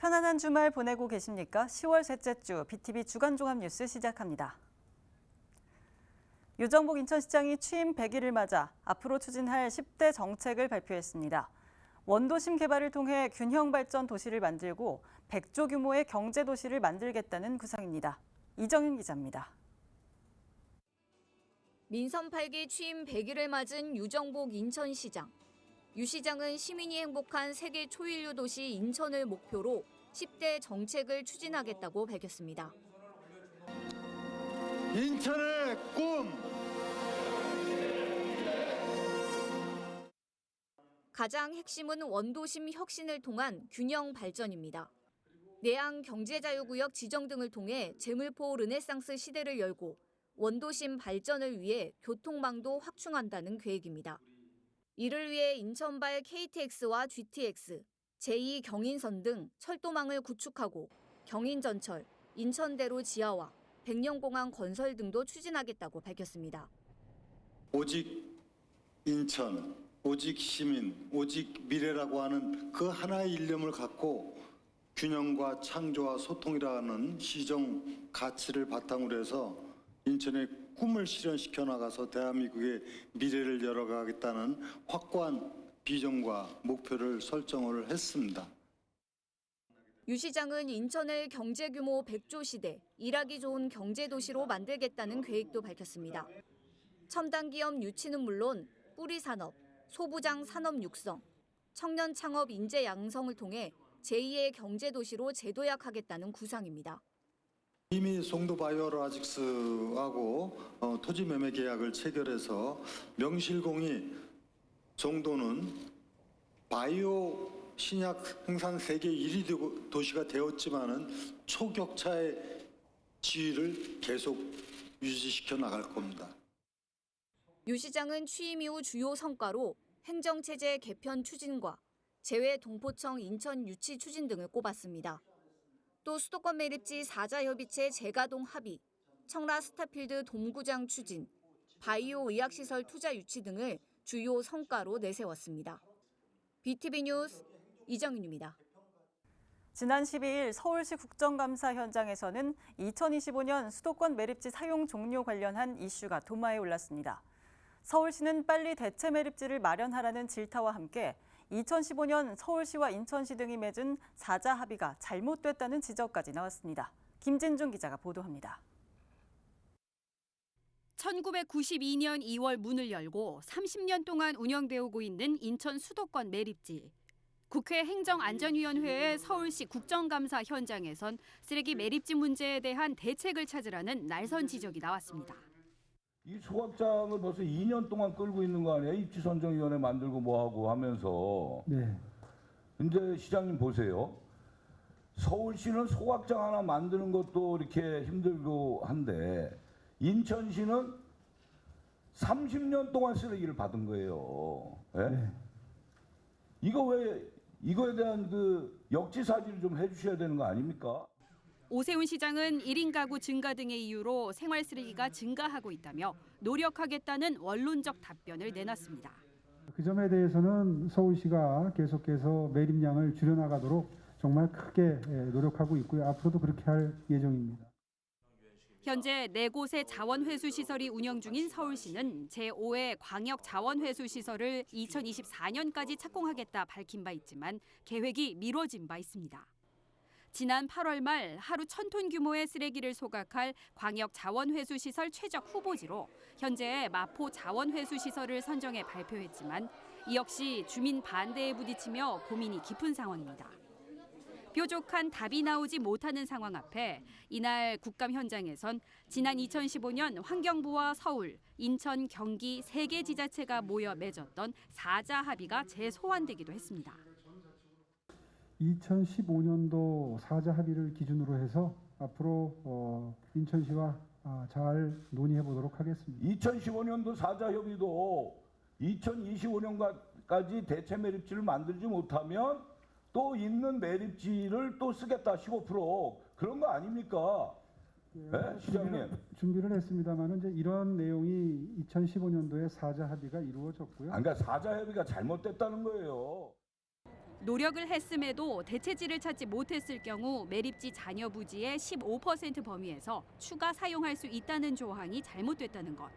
편안한 주말 보내고 계십니까? 10월 셋째 주 BTV 주간 종합 뉴스 시작합니다. 유정복 인천시장이 취임 100일을 맞아 앞으로 추진할 10대 정책을 발표했습니다. 원도심 개발을 통해 균형 발전 도시를 만들고 100조 규모의 경제 도시를 만들겠다는 구상입니다. 이정윤 기자입니다. 민선 8기 취임 100일을 맞은 유정복 인천시장. 유 시장은 시민이 행복한 세계 초일류 도시 인천을 목표로 10대 정책을 추진하겠다고 밝혔습니다. 인천의 꿈! 가장 핵심은 원도심 혁신을 통한 균형 발전입니다. 내양 경제자유구역 지정 등을 통해 재물포 르네상스 시대를 열고 원도심 발전을 위해 교통망도 확충한다는 계획입니다. 이를 위해 인천발 KTX와 GTX, 제2경인선 등 철도망을 구축하고 경인전철, 인천대로 지하화, 백령공항 건설 등도 추진하겠다고 밝혔습니다. 오직 인천, 오직 시민, 오직 미래라고 하는 그 하나의 일념을 갖고 균형과 창조와 소통이라는 시정 가치를 바탕으로 해서 인천의 꿈을 실현시켜 나가서 대한민국의 미래를 열어가겠다는 확고한 비전과 목표를 설정을 했습니다. 유 시장은 인천을 경제 규모 100조 시대, 일하기 좋은 경제도시로 만들겠다는 계획도 밝혔습니다. 첨단 기업 유치는 물론 뿌리 산업, 소부장 산업 육성, 청년 창업 인재 양성을 통해 제2의 경제도시로 재도약하겠다는 구상입니다. 이미 송도 바이오로아직스하고 토지 매매 계약을 체결해서 명실공히 송도는 바이오 신약 생산 세계 1위 도시가 되었지만은 초격차의 지위를 계속 유지시켜 나갈 겁니다. 유 시장은 취임 이후 주요 성과로 행정체제 개편 추진과 재외 동포청 인천 유치 추진 등을 꼽았습니다. 또 수도권 매립지 4자 협의체 재가동 합의, 청라 스타필드 동구장 추진, 바이오 의학시설 투자 유치 등을 주요 성과로 내세웠습니다. BTV 뉴스 이정윤입니다. 지난 12일 서울시 국정감사 현장에서는 2025년 수도권 매립지 사용 종료 관련한 이슈가 도마에 올랐습니다. 서울시는 빨리 대체 매립지를 마련하라는 질타와 함께 2015년 서울시와 인천시 등이 맺은 4자 합의가 잘못됐다는 지적까지 나왔습니다. 김진중 기자가 보도합니다. 1992년 2월 문을 열고 30년 동안 운영되어 오고 있는 인천 수도권 매립지. 국회 행정안전위원회의 서울시 국정감사 현장에선 쓰레기 매립지 문제에 대한 대책을 찾으라는 날선 지적이 나왔습니다. 이 소각장을 벌써 2년 동안 끌고 있는 거 아니에요? 입지선정위원회 만들고 뭐하고 하면서. 네. 근데 시장님 보세요. 서울시는 소각장 하나 만드는 것도 이렇게 힘들고 한데 인천시는 30년 동안 쓰레기를 받은 거예요. 네? 네. 이거에 대한 그 역지사지를 좀 해주셔야 되는 거 아닙니까? 오세훈 시장은 1인 가구 증가 등의 이유로 생활 쓰레기가 증가하고 있다며 노력하겠다는 원론적 답변을 내놨습니다. 그 점에 대해서는 서울시가 계속해서 매립량을 줄여나가도록 정말 크게 노력하고 있고요. 앞으로도 그렇게 할 예정입니다. 현재 4곳의 자원회수 시설이 운영 중인 서울시는 제5회 광역 자원회수 시설을 2024년까지 착공하겠다 밝힌 바 있지만 계획이 미뤄진 바 있습니다. 지난 8월 말 하루 1,000톤 규모의 쓰레기를 소각할 광역 자원회수 시설 최적 후보지로 현재 마포 자원회수 시설을 선정해 발표했지만 이 역시 주민 반대에 부딪히며 고민이 깊은 상황입니다. 뾰족한 답이 나오지 못하는 상황 앞에 이날 국감 현장에선 지난 2015년 환경부와 서울, 인천, 경기 3개 지자체가 모여 맺었던 4자 합의가 재소환되기도 했습니다. 2015년도 4자 합의를 기준으로 해서 앞으로 인천시와 잘 논의해 보도록 하겠습니다. 2015년도 4자 협의도 2025년까지 대체 매립지를 만들지 못하면 또 있는 매립지를 또 쓰겠다 15% 그런 거 아닙니까? 네, 시장님. 준비를 했습니다만 이제 이런 내용이 2015년도에 4자 합의가 이루어졌고요. 그러니까 4자 협의가 잘못됐다는 거예요. 노력을 했음에도 대체지를 찾지 못했을 경우 매립지 잔여 부지의 15% 범위에서 추가 사용할 수 있다는 조항이 잘못됐다는 것.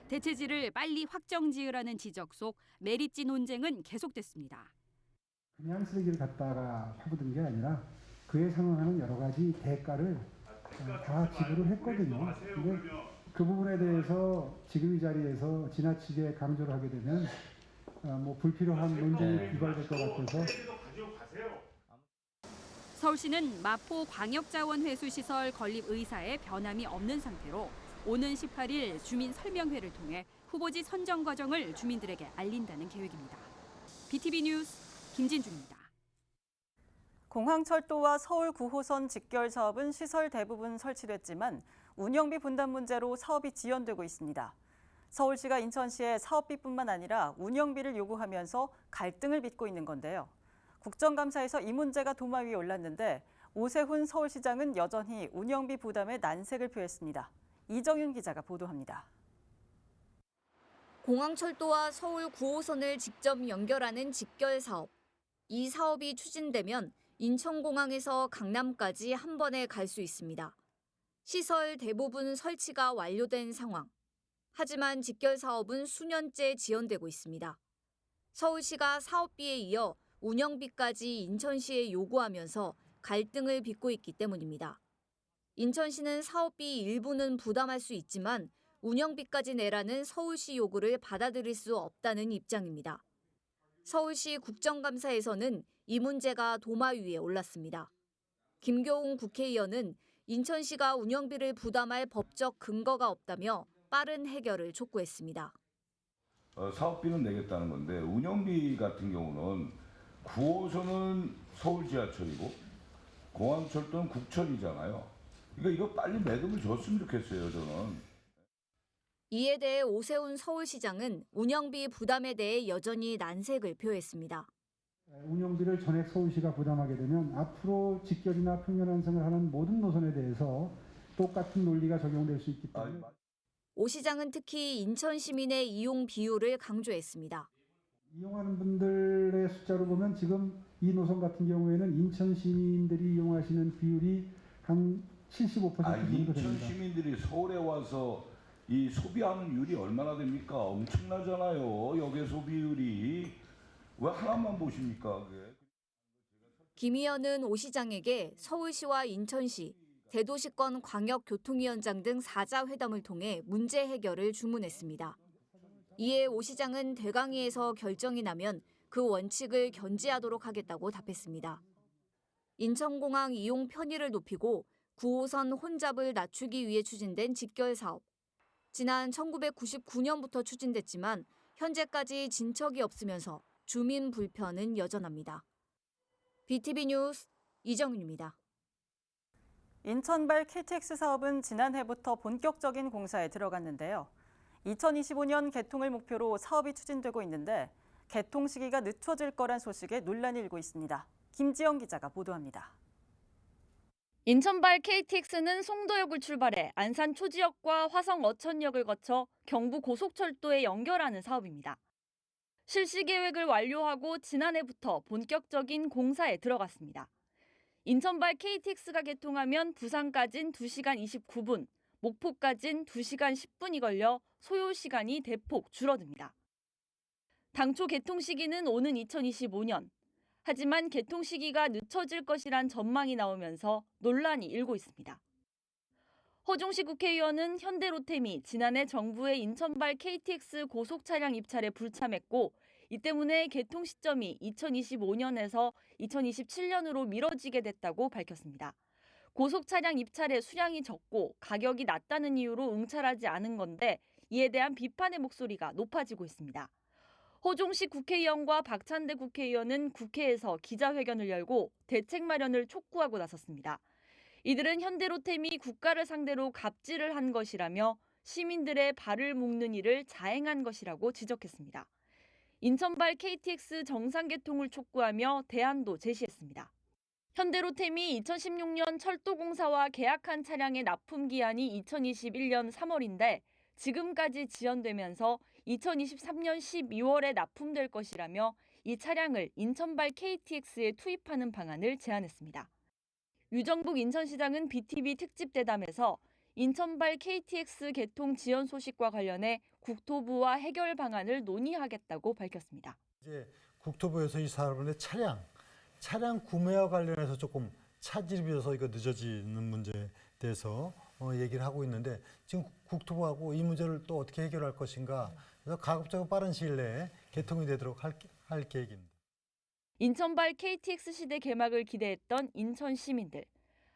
대체지를 빨리 확정 지으라는 지적 속 매립지 논쟁은 계속됐습니다. 그냥 쓰레기를 갖다가 파묻은 게 아니라 그에 상응하는 여러 가지 대가를 다 지불을 했거든요. 근데 그 부분에 대해서 지금 이 자리에서 지나치게 강조를 하게 되면 뭐 불필요한 논쟁이 유발될 것 같아서 서울시는 마포 광역자원회수시설 건립 의사에 변함이 없는 상태로 오는 18일 주민 설명회를 통해 후보지 선정 과정을 주민들에게 알린다는 계획입니다. BTV 뉴스 김진중입니다. 공항철도와 서울 9호선 직결 사업은 시설 대부분 설치됐지만 운영비 분담 문제로 사업이 지연되고 있습니다. 서울시가 인천시에 사업비뿐만 아니라 운영비를 요구하면서 갈등을 빚고 있는 건데요. 국정감사에서 이 문제가 도마 위에 올랐는데 오세훈 서울시장은 여전히 운영비 부담에 난색을 표했습니다. 이정윤 기자가 보도합니다. 공항철도와 서울 9호선을 직접 연결하는 직결 사업. 이 사업이 추진되면 인천공항에서 강남까지 한 번에 갈 수 있습니다. 시설 대부분 설치가 완료된 상황. 하지만 직결 사업은 수년째 지연되고 있습니다. 서울시가 사업비에 이어 운영비까지 인천시에 요구하면서 갈등을 빚고 있기 때문입니다. 인천시는 사업비 일부는 부담할 수 있지만 운영비까지 내라는 서울시 요구를 받아들일 수 없다는 입장입니다. 서울시 국정감사에서는 이 문제가 도마 위에 올랐습니다. 김교웅 국회의원은 인천시가 운영비를 부담할 법적 근거가 없다며 빠른 해결을 촉구했습니다. 사업비는 내겠다는 건데 운영비 같은 경우는 9호선은 서울 지하철이고 공항철도는 국철이잖아요. 그러니까 이거 빨리 매듭을 줬으면 좋겠어요, 저는. 이에 대해 오세훈 서울시장은 운영비 부담에 대해 여전히 난색을 표했습니다. 운영비를 전액 서울시가 부담하게 되면 앞으로 직결이나 평면 환승을 하는 모든 노선에 대해서 똑같은 논리가 적용될 수 있기 때문에 오 시장은 특히 인천 시민의 이용 비율을 강조했습니다. 이용하는 분들의 숫자로 보면 지금 이 노선 같은 경우에는 인천 시민들이 이용하시는 비율이 한 75% 정도 됩니다. 인천 시민들이 서울에 와서 이 소비하는 율이 얼마나 됩니까? 엄청나잖아요. 역의 소비율이. 왜 하나만 보십니까? 그게? 김 의원은 오 시장에게 서울시와 인천시, 대도시권 광역교통위원장 등 4자 회담을 통해 문제 해결을 주문했습니다. 이에 오 시장은 대강위에서 결정이 나면 그 원칙을 견지하도록 하겠다고 답했습니다. 인천공항 이용 편의를 높이고 9호선 혼잡을 낮추기 위해 추진된 직결 사업. 지난 1999년부터 추진됐지만 현재까지 진척이 없으면서 주민 불편은 여전합니다. BTV 뉴스 이정윤입니다. 인천발 KTX 사업은 지난해부터 본격적인 공사에 들어갔는데요. 2025년 개통을 목표로 사업이 추진되고 있는데 개통 시기가 늦춰질 거란 소식에 논란이 일고 있습니다. 김지영 기자가 보도합니다. 인천발 KTX는 송도역을 출발해 안산 초지역과 화성 어천역을 거쳐 경부 고속철도에 연결하는 사업입니다. 실시 계획을 완료하고 지난해부터 본격적인 공사에 들어갔습니다. 인천발 KTX가 개통하면 부산까진 2시간 29분, 목포까진 2시간 10분이 걸려 소요 시간이 대폭 줄어듭니다. 당초 개통 시기는 오는 2025년. 하지만 개통 시기가 늦춰질 것이란 전망이 나오면서 논란이 일고 있습니다. 허종시 국회의원은 현대로템이 지난해 정부의 인천발 KTX 고속차량 입찰에 불참했고 이 때문에 개통 시점이 2025년에서 2027년으로 미뤄지게 됐다고 밝혔습니다. 고속차량 입찰의 수량이 적고 가격이 낮다는 이유로 응찰하지 않은 건데 이에 대한 비판의 목소리가 높아지고 있습니다. 허종시 국회의원과 박찬대 국회의원은 국회에서 기자회견을 열고 대책 마련을 촉구하고 나섰습니다. 이들은 현대로템이 국가를 상대로 갑질을 한 것이라며 시민들의 발을 묶는 일을 자행한 것이라고 지적했습니다. 인천발 KTX 정상 개통을 촉구하며 대안도 제시했습니다. 현대로템이 2016년 철도공사와 계약한 차량의 납품 기한이 2021년 3월인데 지금까지 지연되면서 2023년 12월에 납품될 것이라며 이 차량을 인천발 KTX에 투입하는 방안을 제안했습니다. 유정복 인천시장은 BTV 특집 대담에서 인천발 KTX 개통 지연 소식과 관련해 국토부와 해결 방안을 논의하겠다고 밝혔습니다. 이제 국토부에서 이 사람의 차량 구매와 관련해서 조금 차질이 빚어서 이거 늦어지는 문제에 대해서 얘기를 하고 있는데 지금 국토부하고 이 문제를 또 어떻게 해결할 것인가 그래서 가급적 빠른 시일 내에 개통이 되도록 할 계획입니다. 인천발 KTX 시대 개막을 기대했던 인천 시민들.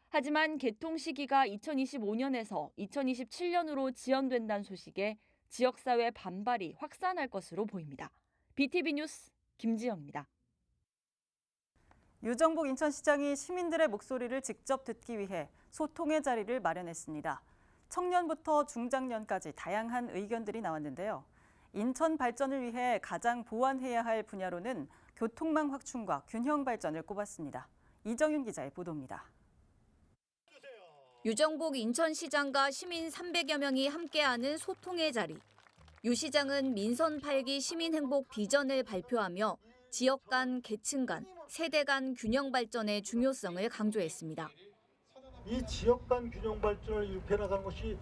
하지만 개통 시기가 2025년에서 2027년으로 지연된다는 소식에 지역사회 반발이 확산할 것으로 보입니다. BTV 뉴스 김지영입니다. 유정복 인천시장이 시민들의 목소리를 직접 듣기 위해 소통의 자리를 마련했습니다. 청년부터 중장년까지 다양한 의견들이 나왔는데요. 인천 발전을 위해 가장 보완해야 할 분야로는 교통망 확충과 균형 발전을 꼽았습니다. 이정윤 기자의 보도입니다. 유정복 인천시장과 시민 300여 명이 함께하는 소통의 자리. 유 시장은 민선 8기 시민행복 비전을 발표하며 지역 간, 계층 간, 세대 간 균형 발전의 중요성을 강조했습니다. 이 지역 간 균형 발전을 이룩해 나가는 것이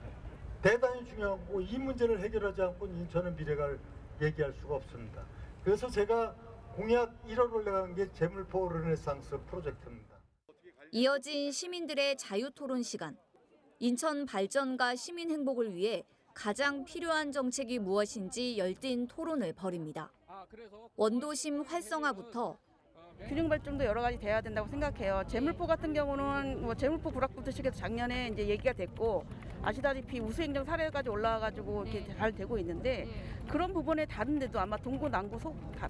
대단히 중요하고 이 문제를 해결하지 않고 인천의 미래가 얘기할 수가 없습니다. 그래서 제가 공약 1호를 내간 게 재물포 르네상스 프로젝트입니다. 이어진 시민들의 자유토론 시간. 인천 발전과 시민 행복을 위해 가장 필요한 정책이 무엇인지 열띤 토론을 벌입니다. 원도심 활성화부터 균형 발전도 여러 가지 돼야 된다고 생각해요. 재물포 같은 경우는 재물포 불확불도시에서 작년에 이제 얘기가 됐고 아시다시피 우수행정 사례까지 올라와가지고 이렇게 잘 되고 있는데 그런 부분에 다른데도 아마 동구, 남구,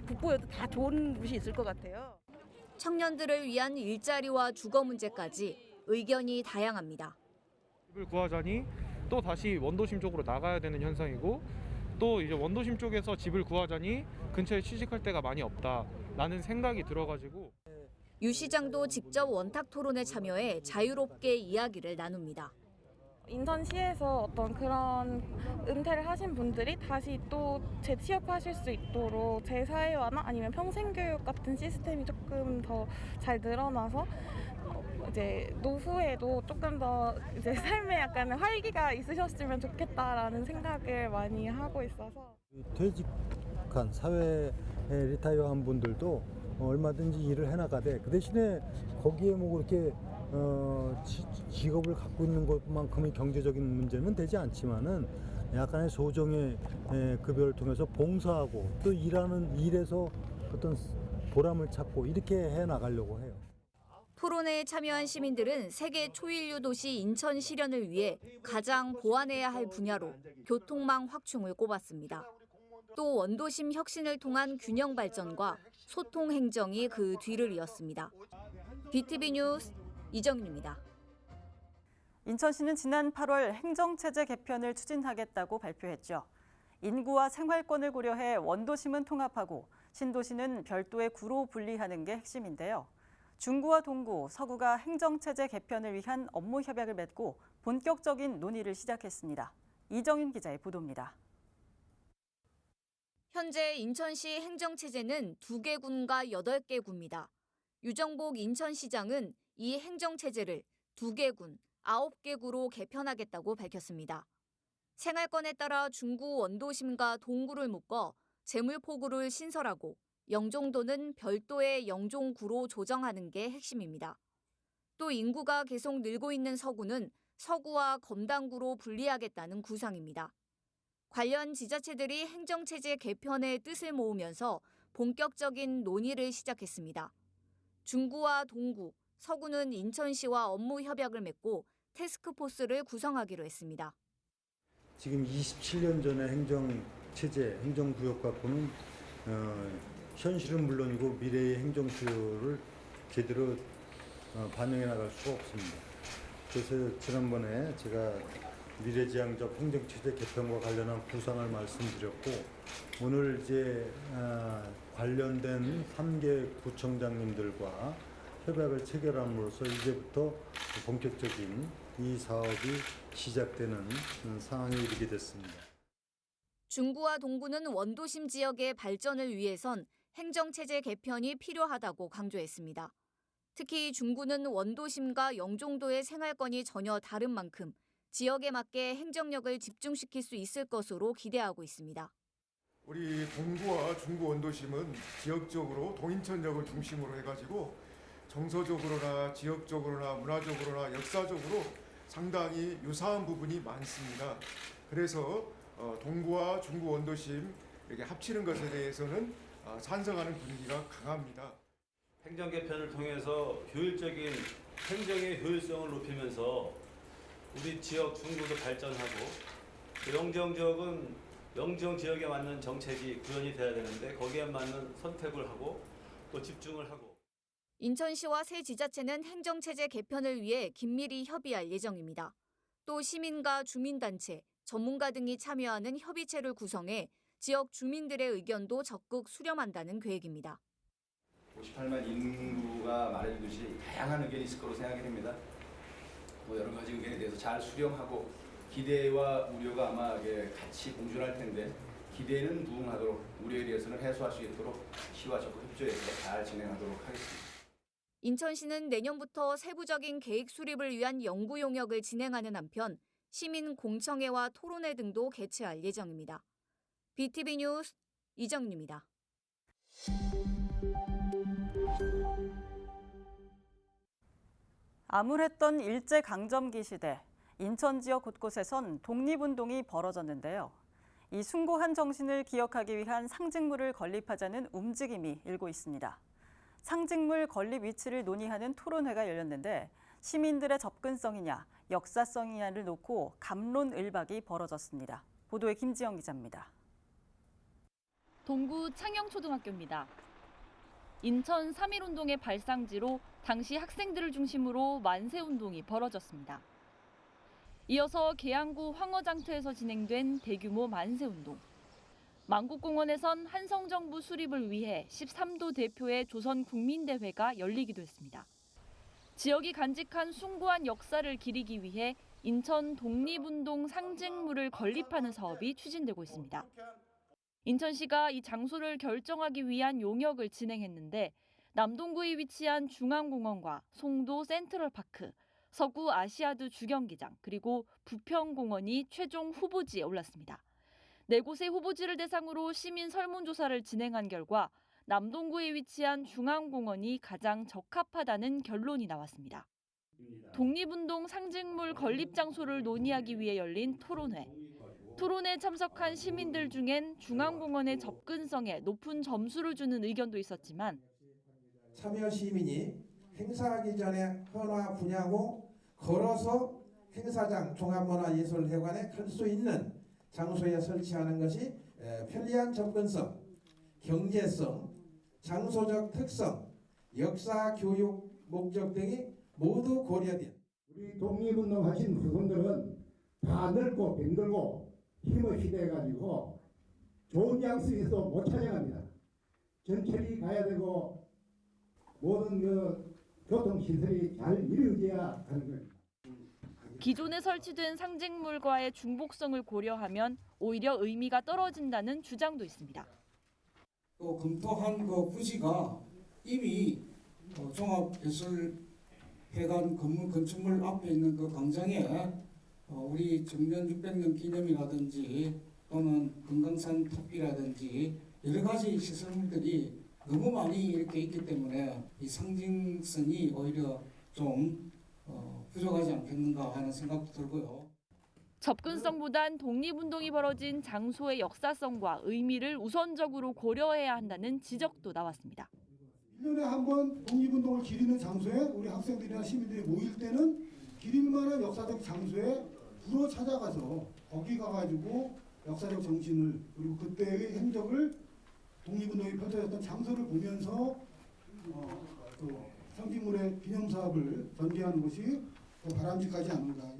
북부에도 다 좋은 곳이 있을 것 같아요. 청년들을 위한 일자리와 주거 문제까지 의견이 다양합니다. 집을 구하자니 또 다시 원도심 쪽으로 나가야 되는 현상이고 또 이제 원도심 쪽에서 집을 구하자니 근처에 취직할 데가 많이 없다라는 생각이 들어가지고 유 시장도 직접 원탁 토론에 참여해 자유롭게 이야기를 나눕니다. 인천시에서 어떤 그런 은퇴를 하신 분들이 다시 또 재취업하실 수 있도록 재사회화나 아니면 평생교육 같은 시스템이 조금 더 잘 늘어나서 이제 노후에도 조금 더 이제 삶에 약간 활기가 있으셨으면 좋겠다라는 생각을 많이 하고 있어서 퇴직한 사회에 리타이어한 분들도 얼마든지 일을 해나가되 그 대신에 거기에 뭐 그렇게 직업을 갖고 있는 것만큼의 경제적인 문제는 되지 않지만은 약간의 소정의 급여를 통해서 봉사하고 또 일하는 일에서 어떤 보람을 찾고 이렇게 해 나가려고 해요. 토론회에 참여한 시민들은 세계 초인류 도시 인천 실현을 위해 가장 보완해야 할 분야로 교통망 확충을 꼽았습니다. 또 원도심 혁신을 통한 균형 발전과 소통 행정이 그 뒤를 이었습니다. BTV 뉴스 이정윤입니다. 인천시는 지난 8월 행정체제 개편을 추진하겠다고 발표했죠. 인구와 생활권을 고려해 원도심은 통합하고 신도시는 별도의 구로 분리하는 게 핵심인데요. 중구와 동구, 서구가 행정체제 개편을 위한 업무 협약을 맺고 본격적인 논의를 시작했습니다. 이정윤 기자의 보도입니다. 현재 인천시 행정체제는 2개 군과 8개 구입니다. 유정복 인천시장은 이 행정체제를 2개 군, 9개 구로 개편하겠다고 밝혔습니다. 생활권에 따라 중구 원도심과 동구를 묶어 재물포구를 신설하고 영종도는 별도의 영종구로 조정하는 게 핵심입니다. 또 인구가 계속 늘고 있는 서구는 서구와 검단구로 분리하겠다는 구상입니다. 관련 지자체들이 행정체제 개편의 뜻을 모으면서 본격적인 논의를 시작했습니다. 중구와 동구, 서구는 인천시와 업무 협약을 맺고 태스크포스를 구성하기로 했습니다. 지금 27년 전의 행정체제, 행정구역 갖고는 현실은 물론이고 미래의 행정수요를 제대로 반영해 나갈 수가 없습니다. 그래서 지난번에 제가 미래지향적 행정체제 개편과 관련한 구상을 말씀드렸고 오늘 이제 관련된 3개 구청장님들과 협약을 체결함으로써 이제부터 본격적인 이 사업이 시작되는 상황에 이르게 됐습니다. 중구와 동구는 원도심 지역의 발전을 위해선 행정체제 개편이 필요하다고 강조했습니다. 특히 중구는 원도심과 영종도의 생활권이 전혀 다른 만큼 지역에 맞게 행정력을 집중시킬 수 있을 것으로 기대하고 있습니다. 우리 동구와 중구 원도심은 지역적으로 동인천역을 중심으로 해가지고 정서적으로나 지역적으로나 문화적으로나 역사적으로 상당히 유사한 부분이 많습니다. 그래서 동구와 중구 원도심 이렇게 합치는 것에 대해서는 찬성하는 분위기가 강합니다. 행정 개편을 통해서 효율적인 행정의 효율성을 높이면서 우리 지역 중구도 발전하고 영정 지역은 영정 지역에 맞는 정책이 구현이 돼야 되는데 거기에 맞는 선택을 하고 또 집중을 하고. 인천시와 새 지자체는 행정체제 개편을 위해 긴밀히 협의할 예정입니다. 또 시민과 주민단체, 전문가 등이 참여하는 협의체를 구성해 지역 주민들의 의견도 적극 수렴한다는 계획입니다. 58만 인구가 말해주듯이 다양한 의견이 있을 거로 생각이 됩니다. 여러 가지 의견에 대해서 잘 수렴하고 기대와 우려가 아마 같이 공존할 텐데 기대는 부응하도록 우려에 대해서는 해소할 수 있도록 시와 적극 협조해서 잘 진행하도록 하겠습니다. 인천시는 내년부터 세부적인 계획 수립을 위한 연구 용역을 진행하는 한편 시민 공청회와 토론회 등도 개최할 예정입니다. BTV 뉴스 이정입니다. 암울했던 일제강점기 시대, 인천 지역 곳곳에선 독립운동이 벌어졌는데요. 이 숭고한 정신을 기억하기 위한 상징물을 건립하자는 움직임이 일고 있습니다. 상징물 건립 위치를 논의하는 토론회가 열렸는데 시민들의 접근성이냐, 역사성이냐를 놓고 갑론을박이 벌어졌습니다. 보도에 김지영 기자입니다. 동구 창영초등학교입니다. 인천 3.1운동의 발상지로 당시 학생들을 중심으로 만세운동이 벌어졌습니다. 이어서 계양구 황허장터에서 진행된 대규모 만세운동. 만국공원에선 한성정부 수립을 위해 13도 대표의 조선국민대회가 열리기도 했습니다. 지역이 간직한 숭고한 역사를 기리기 위해 인천 독립운동 상징물을 건립하는 사업이 추진되고 있습니다. 인천시가 이 장소를 결정하기 위한 용역을 진행했는데 남동구에 위치한 중앙공원과 송도 센트럴파크, 서구 아시아드 주경기장, 그리고 부평공원이 최종 후보지에 올랐습니다. 4곳의 후보지를 대상으로 시민 설문조사를 진행한 결과 남동구에 위치한 중앙공원이 가장 적합하다는 결론이 나왔습니다. 독립운동 상징물 건립 장소를 논의하기 위해 열린 토론회. 토론에 참석한 시민들 중엔 중앙공원의 접근성에 높은 점수를 주는 의견도 있었지만 참여 시민이 행사하기 전에 헌화 분양 후 걸어서 행사장 종합문화예술회관에 갈 수 있는 장소에 설치하는 것이 편리한 접근성, 경제성, 장소적 특성, 역사 교육 목적 등이 모두 고려된 우리 독립운동 하신 그분들은 다 늙고 병들고 힘을 희대해가지고 좋은 양식에서 못 촬영합니다. 전철이 가야 되고 모든 교통시설이 잘 이루어져야 하는 겁니다. 기존에 설치된 상징물과의 중복성을 고려하면 오히려 의미가 떨어진다는 주장도 있습니다. 또 검토한 그 부지가 이미 종합예술회관 건물 건축물 앞에 있는 그 광장에 우리 정면 600년 기념이라든지 또는 금강산 탑이라든지 여러 가지 시설물들이 너무 많이 이렇게 있기 때문에 이 상징성이 오히려 좀 부족하지 않겠는가 하는 생각도 들고요. 접근성보단 독립운동이 벌어진 장소의 역사성과 의미를 우선적으로 고려해야 한다는 지적도 나왔습니다. 1년에 한 번 독립운동을 기리는 장소에 우리 학생들이나 시민들이 모일 때는 기릴 만한 역사적 장소에 불어 찾아가서 거기 가가지고 역사적 정신을 그리고 그때의 행적을 독립운동이 펼쳐졌던 장소를 보면서 또 상징물의 기념사업을 전개하는 것이 더 바람직하지 않은가.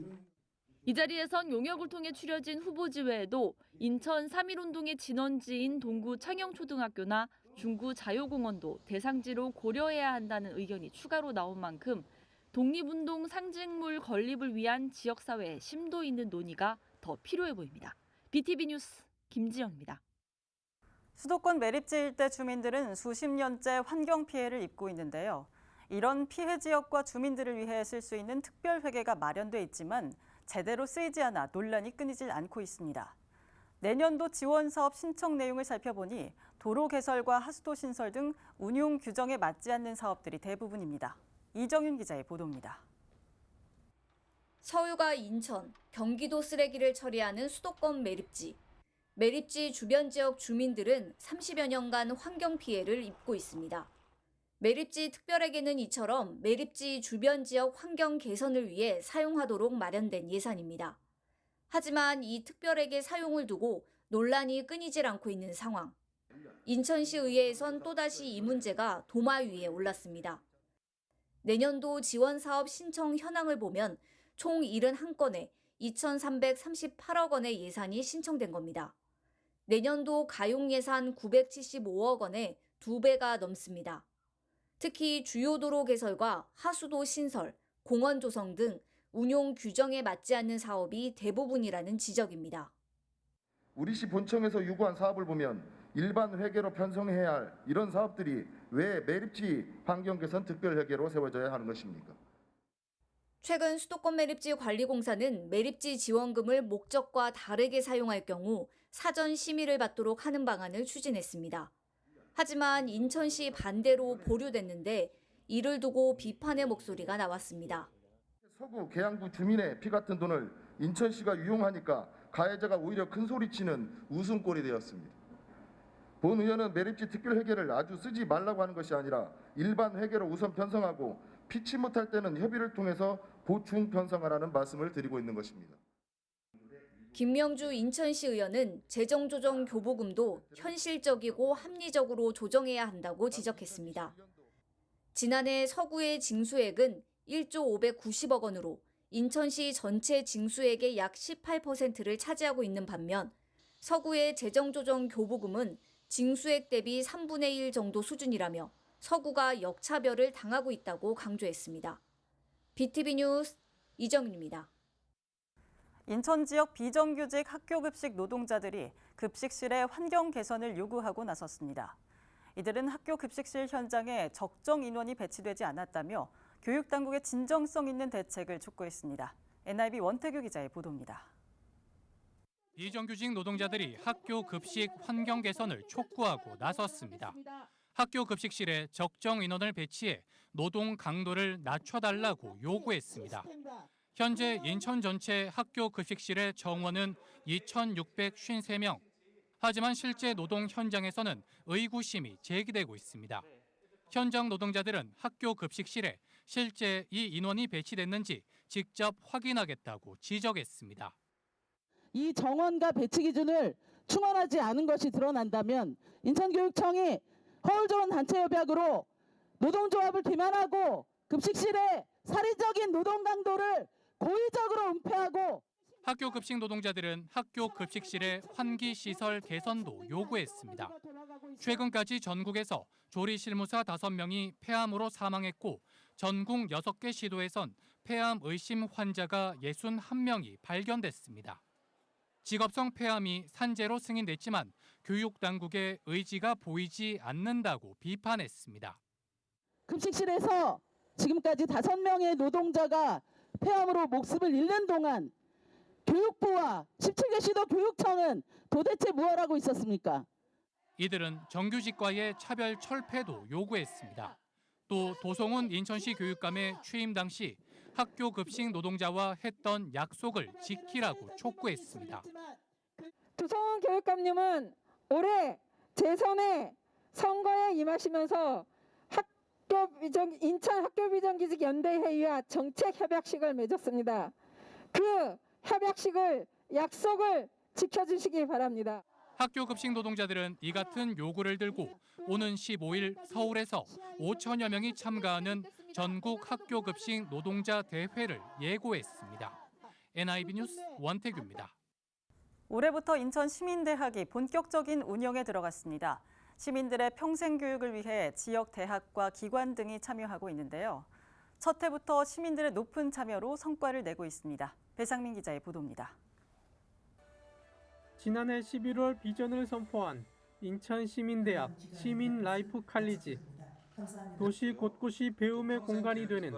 이 자리에선 용역을 통해 추려진 후보지 외에도 인천 3.1운동의 진원지인 동구 창영초등학교나 중구 자유공원도 대상지로 고려해야 한다는 의견이 추가로 나온 만큼 독립운동 상징물 건립을 위한 지역사회의 심도 있는 논의가 더 필요해 보입니다. BTV 뉴스 김지영입니다. 수도권 매립지 일대 주민들은 수십 년째 환경 피해를 입고 있는데요. 이런 피해 지역과 주민들을 위해 쓸 수 있는 특별회계가 마련돼 있지만 제대로 쓰이지 않아 논란이 끊이질 않고 있습니다. 내년도 지원 사업 신청 내용을 살펴보니 도로 개설과 하수도 신설 등 운용 규정에 맞지 않는 사업들이 대부분입니다. 이정윤 기자의 보도입니다. 서울과 인천, 경기도 쓰레기를 처리하는 수도권 매립지. 매립지 주변 지역 주민들은 30여 년간 환경 피해를 입고 있습니다. 매립지 특별회계는 이처럼 매립지 주변 지역 환경 개선을 위해 사용하도록 마련된 예산입니다. 하지만 이 특별회계 사용을 두고 논란이 끊이질 않고 있는 상황. 인천시 의회에선 또다시 이 문제가 도마 위에 올랐습니다. 내년도 지원 사업 신청 현황을 보면 총 71건에 2,338억 원의 예산이 신청된 겁니다. 내년도 가용 예산 975억 원에 2배가 넘습니다. 특히 주요 도로 개설과 하수도 신설, 공원 조성 등 운용 규정에 맞지 않는 사업이 대부분이라는 지적입니다. 우리 시 본청에서 요구한 사업을 보면 일반 회계로 편성해야 할 이런 사업들이 왜 매립지 환경 개선 특별 회계로 세워져야 하는 것입니까? 최근 수도권 매립지 관리공사는 매립지 지원금을 목적과 다르게 사용할 경우 사전 심의를 받도록 하는 방안을 추진했습니다. 하지만 인천시 반대로 보류됐는데 이를 두고 비판의 목소리가 나왔습니다. 서구 계양구 주민의 피 같은 돈을 인천시가 유용하니까 가해자가 오히려 큰 소리치는 웃음꼴이 되었습니다. 본 의원은 매립지 특별 회계를 아주 쓰지 말라고 하는 것이 아니라 일반 회계로 우선 편성하고 피치 못할 때는 협의를 통해서 보충 편성하라는 말씀을 드리고 있는 것입니다. 김명주 인천시 의원은 재정조정 교부금도 현실적이고 합리적으로 조정해야 한다고 지적했습니다. 지난해 서구의 징수액은 1조 590억 원으로 인천시 전체 징수액의 약 18%를 차지하고 있는 반면 서구의 재정조정 교부금은 징수액 대비 3분의 1 정도 수준이라며 서구가 역차별을 당하고 있다고 강조했습니다. BTV 뉴스 이정윤입니다. 인천 지역 비정규직 학교급식 노동자들이 급식실의 환경 개선을 요구하고 나섰습니다. 이들은 학교 급식실 현장에 적정 인원이 배치되지 않았다며 교육당국의 진정성 있는 대책을 촉구했습니다. NIB 원태규 기자의 보도입니다. 비정규직 노동자들이 학교 급식 환경 개선을 촉구하고 나섰습니다. 학교 급식실에 적정 인원을 배치해 노동 강도를 낮춰달라고 요구했습니다. 현재 인천 전체 학교 급식실의 정원은 2,653명. 하지만 실제 노동 현장에서는 의구심이 제기되고 있습니다. 현장 노동자들은 학교 급식실에 실제 이 인원이 배치됐는지 직접 확인하겠다고 지적했습니다. 이 정원과 배치 기준을 충원하지 않은 것이 드러난다면 인천교육청이 허울좋은 단체협약으로 노동조합을 기만하고 급식실의 사회적인 노동 강도를 고의적으로 은폐하고 학교 급식 노동자들은 학교 급식실의 환기 시설 개선도 요구했습니다. 최근까지 전국에서 조리 실무사 5명이 폐암으로 사망했고 전국 6개 시도에선 폐암 의심 환자가 61명이 발견됐습니다. 직업성 폐암이 산재로 승인됐지만 교육당국의 의지가 보이지 않는다고 비판했습니다. 급식실에서 지금까지 5명의 노동자가 폐암으로 목숨을 잃는 동안 교육부와 17개 시도 교육청은 도대체 무엇을 하고 있었습니까? 이들은 정규직과의 차별 철폐도 요구했습니다. 또 도성훈 인천시 교육감의 취임 당시 학교 급식 노동자와 했던 약속을 지키라고 촉구했습니다. 도성훈 교육감님은 올해 제3회 선거에 임하시면서 인천 학교비정규직 연대회의와 정책협약식을 맺었습니다. 그 협약식을 약속을 지켜주시기 바랍니다. 학교 급식 노동자들은 이 같은 요구를 들고 오는 15일 서울에서 5천여 명이 참가하는 전국 학교 급식 노동자 대회를 예고했습니다. NIB 뉴스 원태규입니다. 올해부터 인천 시민대학이 본격적인 운영에 들어갔습니다. 시민들의 평생 교육을 위해 지역 대학과 기관 등이 참여하고 있는데요. 첫 해부터 시민들의 높은 참여로 성과를 내고 있습니다. 배상민 기자의 보도입니다. 지난해 11월 비전을 선포한 인천시민대학, 시민라이프칼리지, 도시 곳곳이 배움의 공간이 되는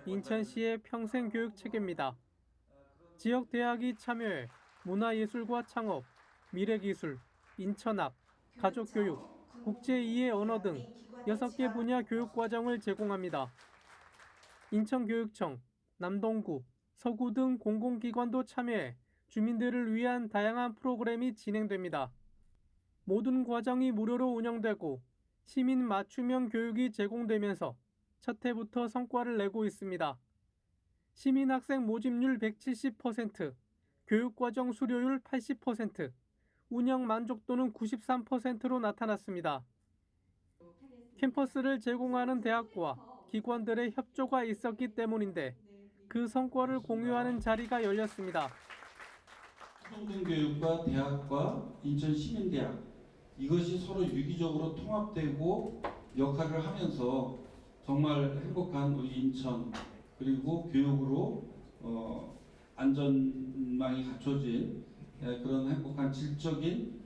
인천시의 평생교육 체계입니다. 지역 대학이 참여해 문화예술과 창업, 미래기술, 인천학, 가족교육, 국제2의 언어 등 6개 분야 교육과정을 제공합니다. 인천교육청, 남동구, 서구 등 공공기관도 참여해 주민들을 위한 다양한 프로그램이 진행됩니다. 모든 과정이 무료로 운영되고 시민 맞춤형 교육이 제공되면서 첫 해부터 성과를 내고 있습니다. 시민 학생 모집률 170%, 교육과정 수료율 80%, 운영 만족도는 93%로 나타났습니다. 캠퍼스를 제공하는 대학과 기관들의 협조가 있었기 때문인데 그 성과를 공유하는 자리가 열렸습니다. 평등교육과 대학과 인천시민대학 이것이 서로 유기적으로 통합되고 역할을 하면서 정말 행복한 우리 인천 그리고 교육으로 안전망이 갖춰진 그런 행복한 질적인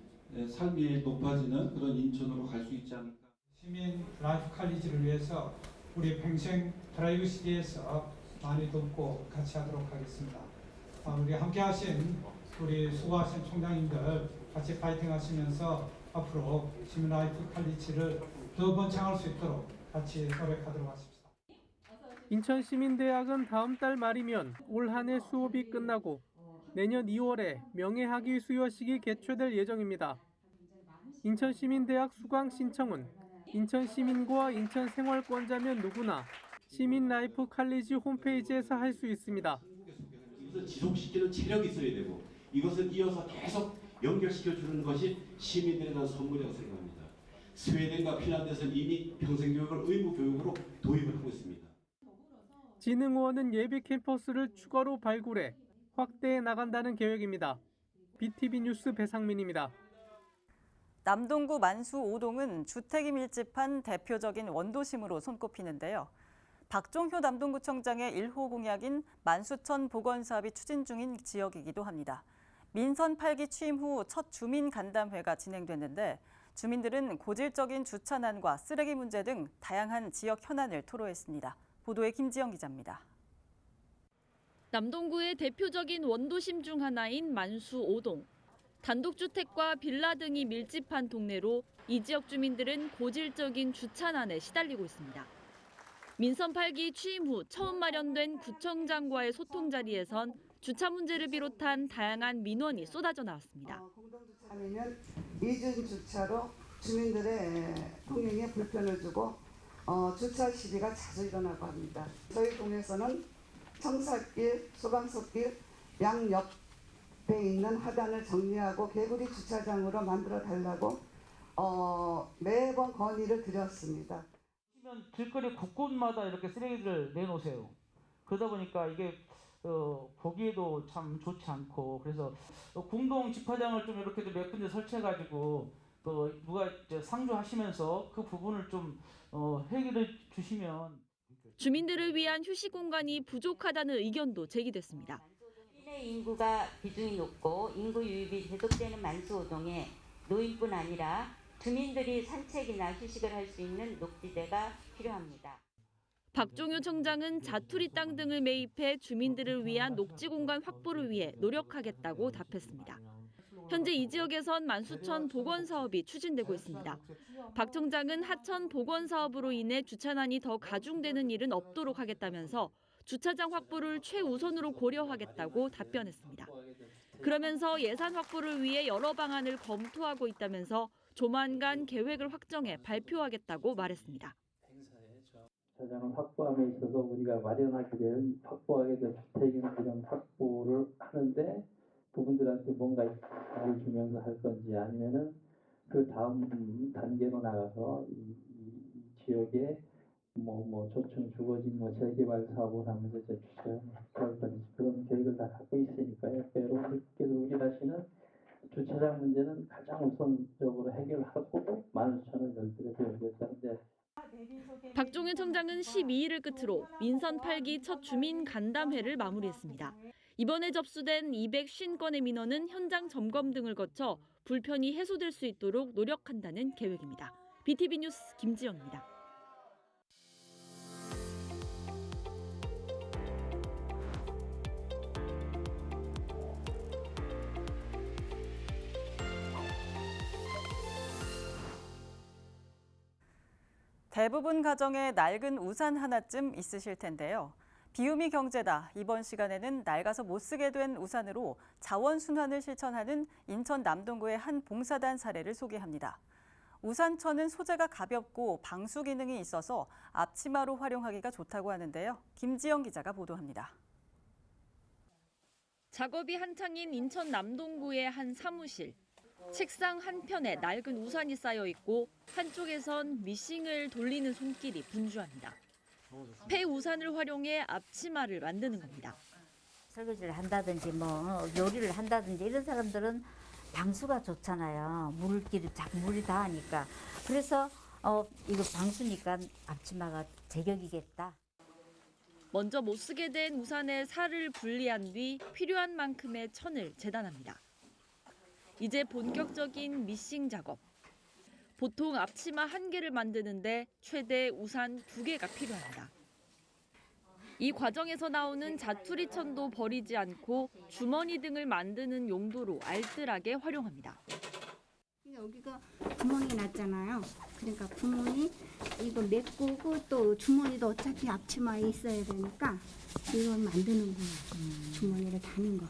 삶이 높아지는 그런 인천으로 갈 수 있지 않을까. 시민 라이프 칼리지를 위해서 우리 평생 프라이버시에서 많이 돕고 같이 하도록 하겠습니다. 우리 함께 하신 우리 수고하신 총장님들 같이 파이팅 하시면서 앞으로 시민 라이프 칼리지를 더 번창할 수 있도록 같이 노력하도록 하십시다. 인천시민대학은 다음 달 말이면 올 한 해 수업이 끝나고 내년 2월에 명예학위 수여식이 개최될 예정입니다. 인천시민대학 수강 신청은 인천시민과 인천생활권자면 누구나 시민라이프 칼리지 홈페이지에서 할 수 있습니다. 이것을 지속시키는 체력이 있어야 되고 이것을 이어서 계속 연결시켜주는 것이 시민들에 대한 선물이라고 생각합니다. 스웨덴과 핀란드에서는 이미 평생교육을 의무교육으로 도입을 하고 있습니다. 진흥원은 예비 캠퍼스를 추가로 발굴해 확대해 나간다는 계획입니다. BTV 뉴스 배상민입니다. 남동구 만수 5동은 주택이 밀집한 대표적인 원도심으로 손꼽히는데요. 박종효 남동구청장의 1호 공약인 만수천 보건사업이 추진 중인 지역이기도 합니다. 민선 8기 취임 후 첫 주민 간담회가 진행됐는데 주민들은 고질적인 주차난과 쓰레기 문제 등 다양한 지역 현안을 토로했습니다. 보도에 김지영 기자입니다. 남동구의 대표적인 원도심 중 하나인 만수 5동. 단독주택과 빌라 등이 밀집한 동네로 이 지역 주민들은 고질적인 주차난에 시달리고 있습니다. 민선 8기 취임 후 처음 마련된 구청장과의 소통 자리에선 주차 문제를 비롯한 다양한 민원이 쏟아져 나왔습니다. 공동주차하면 이중 주차로 주민들의 통행에 불편을 주고 주차 시비가 자주 일어나고 합니다. 저희 동에서는 청사길, 소방서길 양옆에 있는 하단을 정리하고 개구리 주차장으로 만들어 달라고 매번 건의를 드렸습니다. 길거리 곳곳마다 이렇게 쓰레기를 내놓으세요. 그러다 보니까 이게 보기에도 참 좋지 않고 그래서 공동 집화장을 좀 이렇게 몇 군데 설치해가지고 누가 이제 상주하시면서 그 부분을 좀 해결해 주시면. 주민들을 위한 휴식 공간이 부족하다는 의견도 제기됐습니다. 시내 인구가 비중이 높고 인구 유입이 계속되는 만수호동에 노인뿐 아니라 주민들이 산책이나 휴식을 할 수 있는 녹지대가 필요합니다. 박종효 청장은 자투리 땅 등을 매입해 주민들을 위한 녹지 공간 확보를 위해 노력하겠다고 답했습니다. 현재 이 지역에선 만수천 보건 사업이 추진되고 있습니다. 박 청장은 하천 보건 사업으로 인해 주차난이 더 가중되는 일은 없도록 하겠다면서 주차장 확보를 최우선으로 고려하겠다고 답변했습니다. 그러면서 예산 확보를 위해 여러 방안을 검토하고 있다면서 조만간 계획을 확정해 발표하겠다고 말했습니다. 주차장을 확보함에 있어서 우리가 마련하게 된 확보하게 된 주택이나 이런 확보를 하는데 그분들한테 뭔가 잘 주면서 할 건지 아니면은 그 다음 단계로 나가서 이 지역에 뭐 조층 주거진 재개발 사업을 하면서 이제 주차할 건지 그런 계획을 다 갖고 있으니까요. 여러분들께서 우리나시는 주차장 문제는 가장 우선적으로 해결하고 만수천을 열들여서 오겠다는데. 박종효 청장은 12일을 끝으로 민선 8기 첫 주민 간담회를 마무리했습니다. 이번에 접수된 250건의 민원은 현장 점검 등을 거쳐 불편이 해소될 수 있도록 노력한다는 계획입니다. BTV 뉴스 김지영입니다. 대부분 가정에 낡은 우산 하나쯤 있으실 텐데요. 비움이 경제다. 이번 시간에는 낡아서 못 쓰게 된 우산으로 자원순환을 실천하는 인천 남동구의 한 봉사단 사례를 소개합니다. 우산천은 소재가 가볍고 방수 기능이 있어서 앞치마로 활용하기가 좋다고 하는데요. 김지영 기자가 보도합니다. 작업이 한창인 인천 남동구의 한 사무실. 책상 한편에 낡은 우산이 쌓여 있고 한쪽에선 미싱을 돌리는 손길이 분주합니다. 폐 우산을 활용해 앞치마를 만드는 겁니다. 설거지를 한다든지 요리를 한다든지 이런 사람들은 방수가 좋잖아요. 물이 닿으니까. 그래서 이거 방수니까 앞치마가 제격이겠다. 먼저 못 쓰게 된 우산의 살을 분리한 뒤 필요한 만큼의 천을 재단합니다. 이제 본격적인 미싱 작업. 보통 앞치마 1개를 만드는데 최대 우산 2개가 필요합니다. 이 과정에서 나오는 자투리천도 버리지 않고 주머니 등을 만드는 용도로 알뜰하게 활용합니다. 여기가 구멍이 났잖아요. 그러니까 구멍이 이거 메꾸고 또 주머니도 어차피 앞치마에 있어야 되니까 이걸 만드는 거예요. 주머니를 다는 거.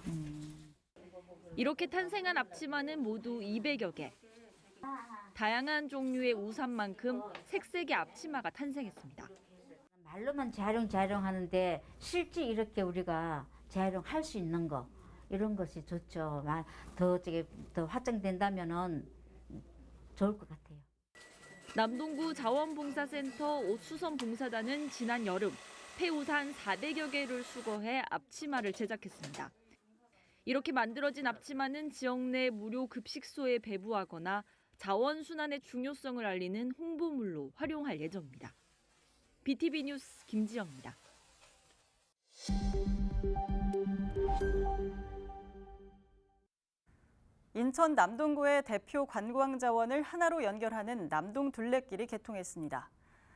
이렇게 탄생한 앞치마는 모두 200여 개. 다양한 종류의 우산만큼 색색의 앞치마가 탄생했습니다. 말로만 재활용하는데 실제 이렇게 우리가 재활용할 수 있는 거 이런 것이 좋죠. 더 확장된다면은 좋을 것 같아요. 남동구 자원봉사센터 옷수선 봉사단은 지난 여름 폐우산 400여 개를 수거해 앞치마를 제작했습니다. 이렇게 만들어진 앞치마는 지역 내 무료 급식소에 배부하거나 자원순환의 중요성을 알리는 홍보물로 활용할 예정입니다. BTV 뉴스 김지영입니다. 인천 남동구의 대표 관광자원을 하나로 연결하는 남동 둘레길이 개통했습니다.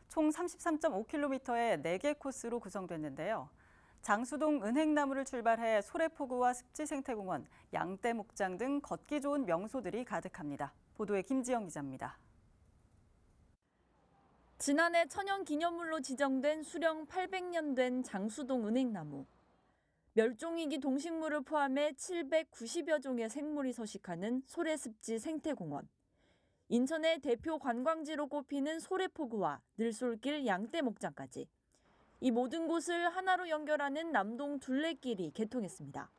총 33.5km의 4개 코스로 구성됐는데요. 장수동 은행나무를 출발해 소래포구와 습지생태공원, 양떼목장 등 걷기 좋은 명소들이 가득합니다. 보도에 김지영 기자입니다. 지난해 천연기념물로 지정된 수령 800년 된 장수동 은행나무. 멸종위기 동식물을 포함해 790여 종의 생물이 서식하는 소래습지 생태공원. 인천의 대표 관광지로 꼽히는 소래포구와 늘솔길 양떼목장까지. 이 모든 곳을 하나로 연결하는 남동 둘레길이 개통했습니다.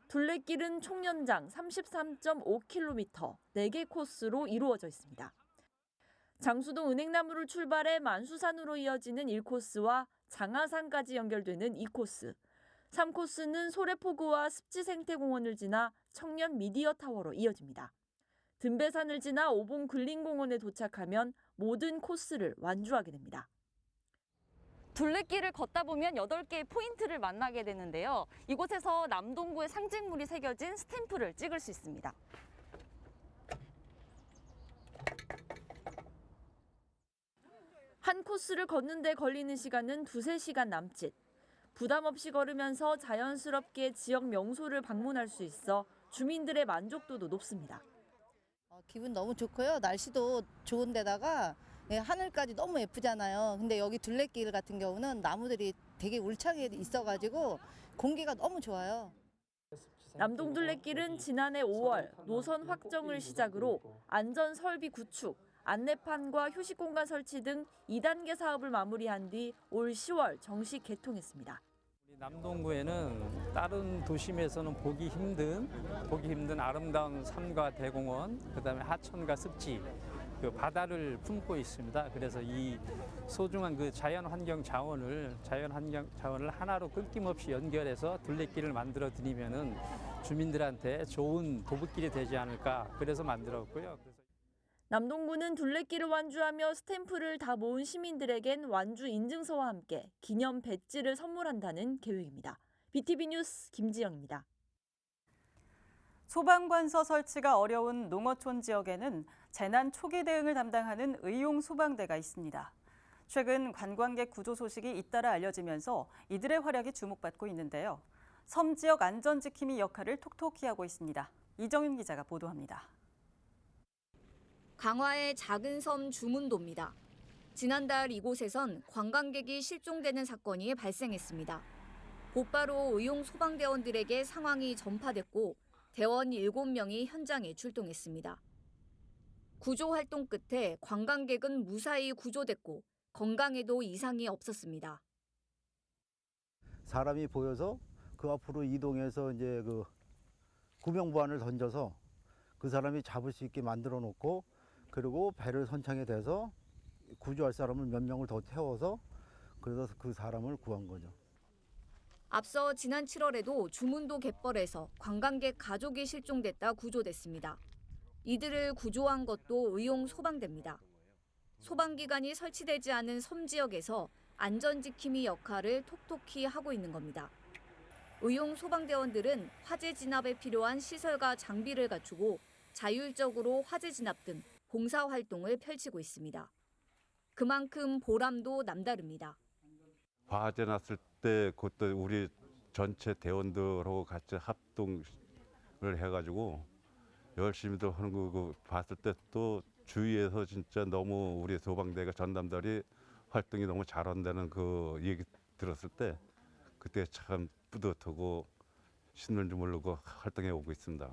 둘레길은 총 연장 33.5km, 4개 코스로 이루어져 있습니다. 장수동 은행나무를 출발해 만수산으로 이어지는 1코스와 장하산까지 연결되는 2코스, 3코스는 소래포구와 습지생태공원을 지나 청년 미디어타워로 이어집니다. 등배산을 지나 오봉근린공원에 도착하면 모든 코스를 완주하게 됩니다. 둘레길을 걷다 보면 8개의 포인트를 만나게 되는데요. 이곳에서 남동구의 상징물이 새겨진 스탬프를 찍을 수 있습니다. 한 코스를 걷는 데 걸리는 시간은 2-3시간 남짓. 부담 없이 걸으면서 자연스럽게 지역 명소를 방문할 수 있어 주민들의 만족도도 높습니다. 기분 너무 좋고요. 날씨도 좋은 데다가 하늘까지 너무 예쁘잖아요. 근데 여기 둘레길 같은 경우는 나무들이 되게 울창해 있어가지고 공기가 너무 좋아요. 남동 둘레길은 지난해 5월 노선 확정을 시작으로 안전 설비 구축, 안내판과 휴식 공간 설치 등 2단계 사업을 마무리한 뒤 올 10월 정식 개통했습니다. 남동구에는 다른 도심에서는 보기 힘든 아름다운 산과 대공원, 그다음에 하천과 습지, 그 바다를 품고 있습니다. 그래서 이 소중한 그 자연환경 자원을 하나로 끊김없이 연결해서 둘레길을 만들어 드리면은 주민들한테 좋은 도보길이 되지 않을까, 그래서 만들었고요. 남동구는 둘레길을 완주하며 스탬프를 다 모은 시민들에겐 완주 인증서와 함께 기념 배지를 선물한다는 계획입니다. BTV 뉴스 김지영입니다. 소방관서 설치가 어려운 농어촌 지역에는 재난 초기 대응을 담당하는 의용 소방대가 있습니다. 최근 관광객 구조 소식이 잇따라 알려지면서 이들의 활약이 주목받고 있는데요. 섬 지역 안전지킴이 역할을 톡톡히 하고 있습니다. 이정윤 기자가 보도합니다. 강화의 작은 섬 주문도입니다. 지난달 이곳에선 관광객이 실종되는 사건이 발생했습니다. 곧바로 의용 소방대원들에게 상황이 전파됐고 대원 7명이 현장에 출동했습니다. 구조 활동 끝에 관광객은 무사히 구조됐고 건강에도 이상이 없었습니다. 사람이 보여서 그 앞으로 이동해서 이제 그 구명보안을 던져서 그 사람이 잡을 수 있게 만들어 놓고 그리고 배를 선창에 대서 구조할 사람을 몇 명을 더 태워서 그래서 그 사람을 구한 거죠. 앞서 지난 7월에도 주문도 갯벌에서 관광객 가족이 실종됐다 구조됐습니다. 이들을 구조한 것도 의용 소방대입니다. 소방기관이 설치되지 않은 섬 지역에서 안전지킴이 역할을 톡톡히 하고 있는 겁니다. 의용 소방대원들은 화재 진압에 필요한 시설과 장비를 갖추고 자율적으로 화재 진압 등 봉사활동을 펼치고 있습니다. 그만큼 보람도 남다릅니다. 화재 났을 때 그것도 우리 전체 대원들하고 같이 합동을 해가지고 열심히들 하는 거 봤을 때 또 주위에서 진짜 너무 우리 소방대가 전담들이 활동이 너무 잘한다는 그 얘기 들었을 때 그때 참 뿌듯하고 신는지 모르고 활동해 오고 있습니다.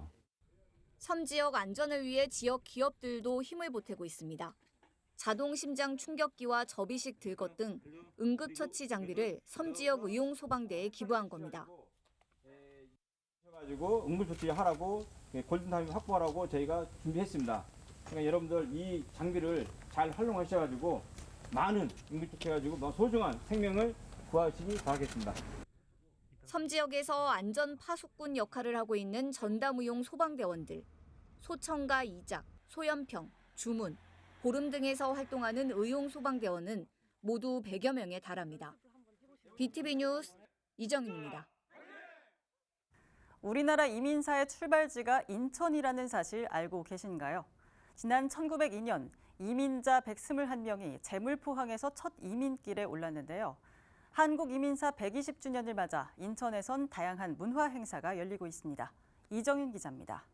섬 지역 안전을 위해 지역 기업들도 힘을 보태고 있습니다. 자동 심장 충격기와 접이식 들것 등 응급처치 장비를 섬 지역 의용 소방대에 기부한 겁니다. 가지고 응급처치 하라고 골든타임 확보하라고 저희가 준비했습니다. 그러니까 여러분들 이 장비를 잘 활용하셔가지고 많은 응급처치해가지고 소중한 생명을 구하시기 바라겠습니다. 섬 지역에서 안전 파수꾼 역할을 하고 있는 전담의용 소방대원들, 소청과 이작, 소연평, 주문, 보름 등에서 활동하는 의용 소방대원은 모두 100여 명에 달합니다. BTV 뉴스 이정윤입니다. 우리나라 이민사의 출발지가 인천이라는 사실 알고 계신가요? 지난 1902년 이민자 121명이 제물포항에서 첫 이민길에 올랐는데요. 한국 이민사 120주년을 맞아 인천에선 다양한 문화 행사가 열리고 있습니다. 이정윤 기자입니다.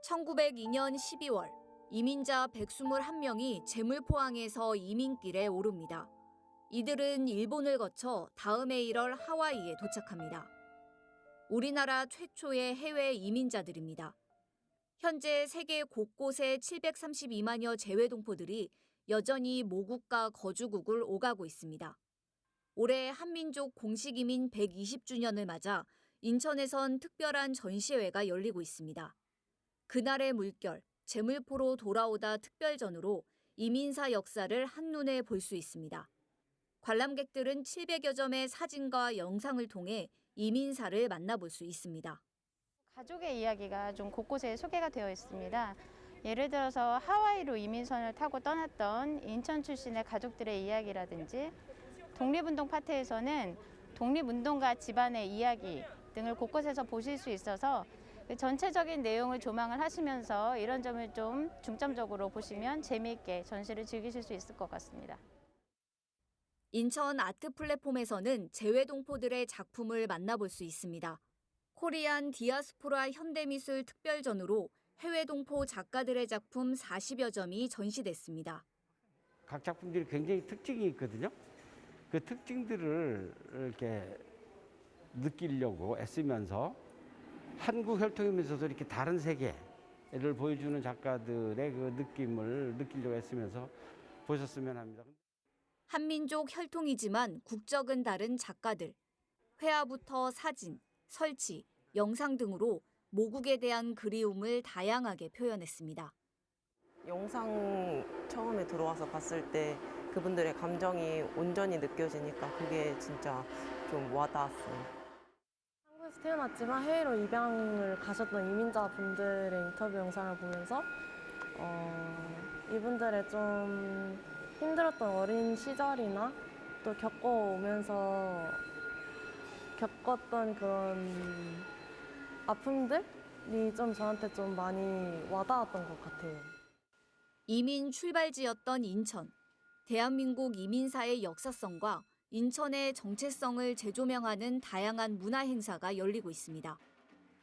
1902년 12월 이민자 121명이 제물포항에서 이민길에 오릅니다. 이들은 일본을 거쳐 다음해 1월 하와이에 도착합니다. 우리나라 최초의 해외 이민자들입니다. 현재 세계 곳곳에 732만여 재외동포들이 여전히 모국과 거주국을 오가고 있습니다. 올해 한민족 공식이민 120주년을 맞아 인천에선 특별한 전시회가 열리고 있습니다. 그날의 물결, 제물포로 돌아오다 특별전으로 이민사 역사를 한눈에 볼 수 있습니다. 관람객들은 700여 점의 사진과 영상을 통해 이민사를 만나볼 수 있습니다. 가족의 이야기가 좀 곳곳에 소개가 되어 있습니다. 예를 들어서 하와이로 이민선을 타고 떠났던 인천 출신의 가족들의 이야기라든지 독립운동 파트에서는 독립운동가 집안의 이야기 등을 곳곳에서 보실 수 있어서 전체적인 내용을 조망을 하시면서 이런 점을 좀 중점적으로 보시면 재미있게 전시를 즐기실 수 있을 것 같습니다. 인천 아트 플랫폼에서는 재외동포들의 작품을 만나볼 수 있습니다. 코리안 디아스포라 현대미술 특별전으로 해외 동포 작가들의 작품 40여 점이 전시됐습니다. 각 작품들이 굉장히 특징이 있거든요. 그 특징들을 이렇게 느끼려고 애쓰면서 한국 혈통이면서도 이렇게 다른 세계를 보여주는 작가들의 그 느낌을 느끼려고 애쓰면서 보셨으면 합니다. 한민족 혈통이지만 국적은 다른 작가들. 회화부터 사진, 설치, 영상 등으로 모국에 대한 그리움을 다양하게 표현했습니다. 영상 처음에 들어와서 봤을 때 그분들의 감정이 온전히 느껴지니까 그게 진짜 좀 와닿았어요. 한국에서 태어났지만 해외로 입양을 가셨던 이민자분들의 인터뷰 영상을 보면서 이분들의 좀 힘들었던 어린 시절이나 또 겪어오면서 겪었던 그런 아픔들이 좀 저한테 좀 많이 와닿았던 것 같아요. 이민 출발지였던 인천. 대한민국 이민사의 역사성과 인천의 정체성을 재조명하는 다양한 문화 행사가 열리고 있습니다.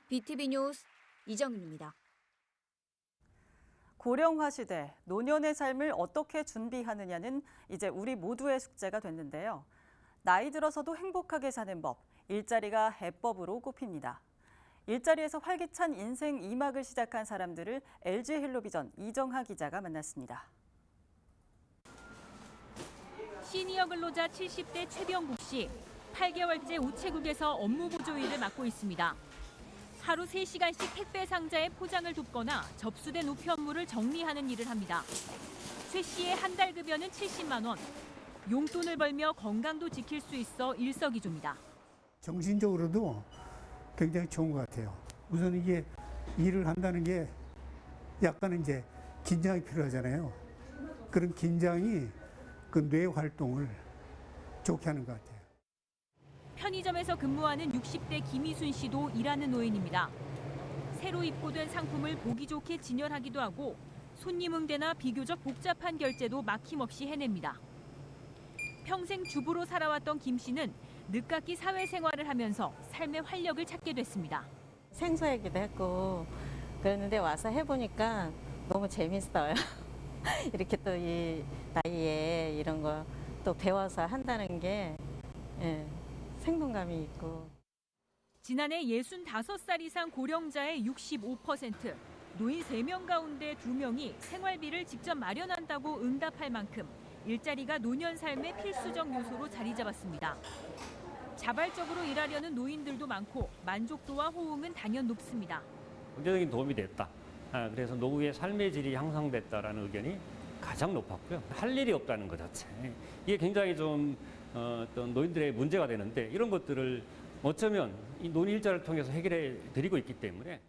BTV 뉴스 이정인입니다. 고령화 시대, 노년의 삶을 어떻게 준비하느냐는 이제 우리 모두의 숙제가 됐는데요. 나이 들어서도 행복하게 사는 법, 일자리가 해법으로 꼽힙니다. 일자리에서 활기찬 인생 2막을 시작한 사람들을 LG 헬로비전 이정하 기자가 만났습니다. 시니어 근로자 70대 최병국 씨, 8개월째 우체국에서 업무 보조 일을 맡고 있습니다. 하루 3시간씩 택배 상자에 포장을 돕거나 접수된 우표 업무를 정리하는 일을 합니다. 최 씨의 한 달 급여는 70만 원. 용돈을 벌며 건강도 지킬 수 있어 일석이조입니다. 정신적으로도 굉장히 좋은 것 같아요. 우선 이게 일을 한다는 게 약간은 이제 긴장이 필요하잖아요. 그런 긴장이 그 뇌 활동을 좋게 하는 것 같아요. 편의점에서 근무하는 60대 김희순 씨도 일하는 노인입니다. 새로 입고된 상품을 보기 좋게 진열하기도 하고 손님 응대나 비교적 복잡한 결제도 막힘없이 해냅니다. 평생 주부로 살아왔던 김 씨는 늦깎이 사회생활을 하면서 삶의 활력을 찾게 됐습니다. 생소하기도 했고 그랬는데 와서 해보니까 너무 재밌어요. 이렇게 또 이 나이에 이런 거 또 배워서 한다는 게 생동감이 있고. 지난해 65살 이상 고령자의 65%, 노인 3명 가운데 2명이 생활비를 직접 마련한다고 응답할 만큼 일자리가 노년 삶의 필수적 요소로 자리 잡았습니다. 자발적으로 일하려는 노인들도 많고 만족도와 호응은 단연 높습니다. 경제적인 도움이 됐다. 그래서 노후의 삶의 질이 향상됐다라는 의견이 가장 높았고요. 할 일이 없다는 것 자체. 이게 굉장히 좀 어떤 노인들의 문제가 되는데 이런 것들을 어쩌면 이 노인 일자를 통해서 해결해 드리고 있기 때문에.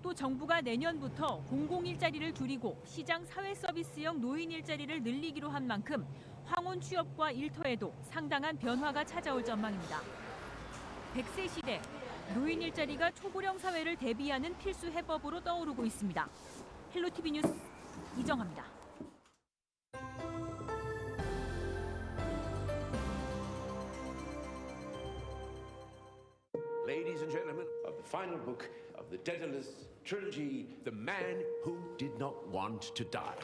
또 정부가 내년부터 공공 일자리를 줄이고 시장 사회 서비스형 노인 일자리를 늘리기로 한 만큼 황혼 취업과 일터에도 상당한 변화가 찾아올 전망입니다. 100세 시대, 노인 일자리가 초고령 사회를 대비하는 필수 해법으로 떠오르고 있습니다. 헬로티비 뉴스 이정하입니다. Ladies and gentlemen, of the final book of the Daedalus trilogy, The Man Who Did Not Want to Die.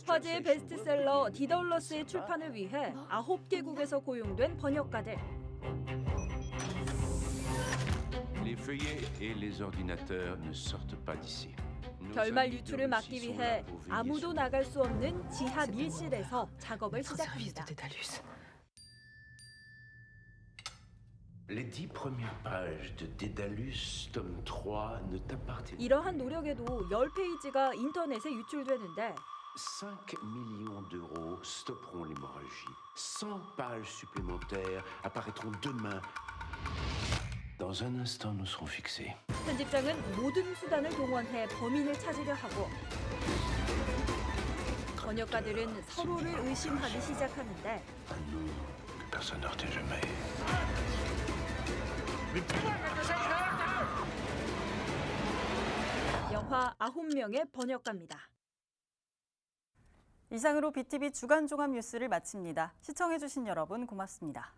화제의 베스트셀러 디덜러스의 출판을 위해 9개국에서 고용된 번역가들. Les feuillets et les ordinateurs ne sortent pas d'ici. 결말 유출을 막기 위해 아무도 나갈 수 없는 지하 밀실에서 작업을 시작합니다. Les 10 premières pages de Dédalus, tome 3, ne t'appartiennent. 이러한 노력에도 10페이지가 인터넷에 유출되는데 5 millions d'euros stopperont l'hémorragie. 100 pages supplémentaires apparaîtront demain. Dans un instant, nous serons fixés. 편집장은 모든 수단을 동원해 범인을 찾으려 하고 번역가들은 서로를 의심하기 시작하는데 Personne ne retient jamais. 영화 9명의 번역가입니다. 이상으로 BTV 주간 종합 뉴스를 마칩니다. 시청해주신 여러분 고맙습니다.